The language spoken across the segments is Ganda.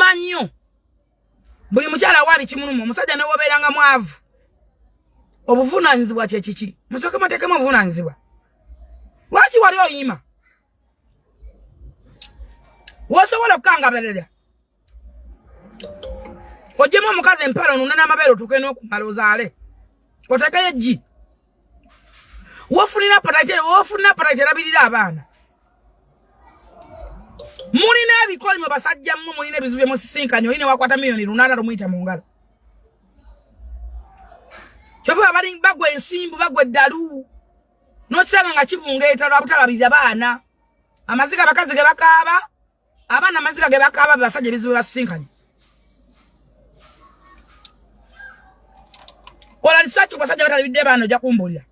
kinuma nnyo buli mukyala wali kimuluma omusajja ne wobeeranga mwavu obuvunanyizibwa kye kiki musooke muteekemu obuvunanyizibwa lwaki wali oyima wosobola okukangaberera ojjemu omukazi empalo nuna n'amabeere otuuke n'okumala ozaale oteekayo eggi wofunira patayite erabirira abaana mulina ebikoli mwe basajja mmwe mulina ebizibu bye musisinkanye olina wakwata miliyoni lunaana lumuyita mu ngalo kyova bagwa ensimbu bagwa eddalu n'okisanga nga kibungeeta lwa butalabirira baana amaziga abakazi ge bakaaba abaana amaziga ge bakaaba basajja ebizibu basisinkanye kola lisaaki ku basajja batalabidde baana ojja kumbulira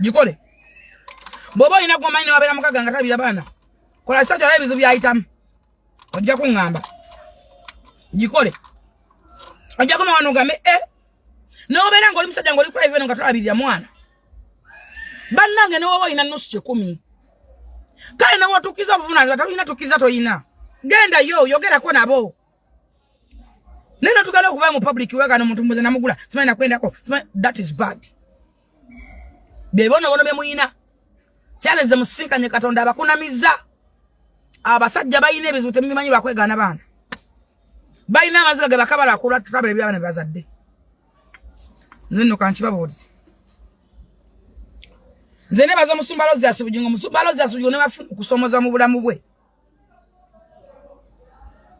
gikole bw'oba olina gwomanyi newabeera mukaga nga talabira baana kola lisaaki olaba ebizibu byayitamu ojja kuŋŋamba gikole ojja kuma wano ogambe n'obeera ng'oli musajja ng'oli kula iveno nga tolabirira mwana bannange newoba olina nusu 10 kale nawe otuukiza obuvunanyizibwa talina tukkiriza toyina genda yo yogerako nabo neno tugenda okuva mu public wegana omuntu mbuze namugula simanyi nakwendako that is bad bebono bye muyina challenge musisinkanye katonda abakunamiza abasajja bayina ebizibu temubimanyi bakwegana baana bayina amaziga ge bakabala akula tutabire byabana bazadde nino kankibabuulire nze ne baza musumbalozi asibujingo musumbalozi asibujingo ne bafuna okusomoza mu bulamu bwe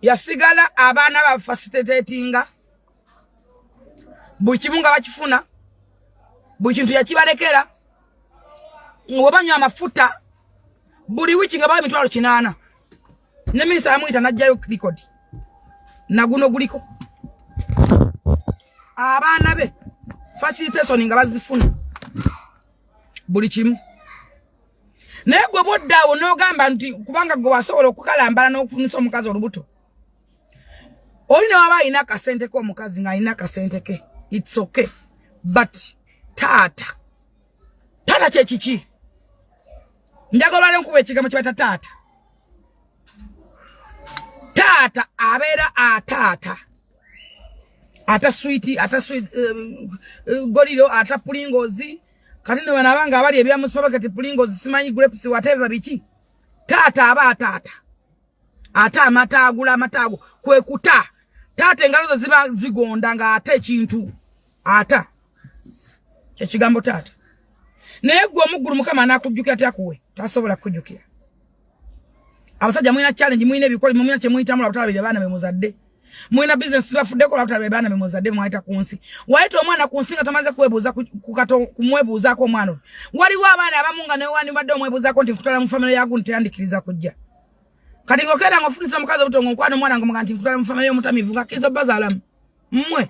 yasigala abaana ba facilitatinga buli kimu nga bakifuna buli kintu yakibalekera ng'obanywa amafuta buli wiki nga bawa 800 ne minisita yamuyita n'ajjayo record na guno guliko abaana be facilitation nga bazifuna buli kimu naye gwe bw'oddaawo n'ogamba nti kubanga gwe wasobola okukalambala n'okufunisa omukazi olubuto olina waba alina akasente k'omukazi ng'alina akasente ke it's okay but taata kye kiki njagala nkuwa ekigambo kye bata taata abeera ata sweet goliro ata pulingozi kati ne banabanga abali ebya supermarket pulingozi simanyi grapes whatever biki taata aba ata amatagula amatago kwekuta taata engalo ziba zigonda nga ate ekintu ata kye kigambo taata naye gwe omugulu mukama nakujjukira takuwe tasobola kujjukira abasajja mwina challenge mwina ebikoli mwina kye mwita mula butalabire baana bemuzadde mwina business bafudde ko butalabire baana bemuzadde mwaita kunsi waita omwana kunsi nga tamaze kwebuuza kumwebuuza ko omwana waliwo abaana abamunga ne wani badde omwebuuza ko nti kutala mu family yagu ntiyandikiriza kujja kati ngokera ngofunisa omukazi obutongo nkwano omwana ngomuga nti kutala mu family y'omutamivu nga kizo bazalamu mmwe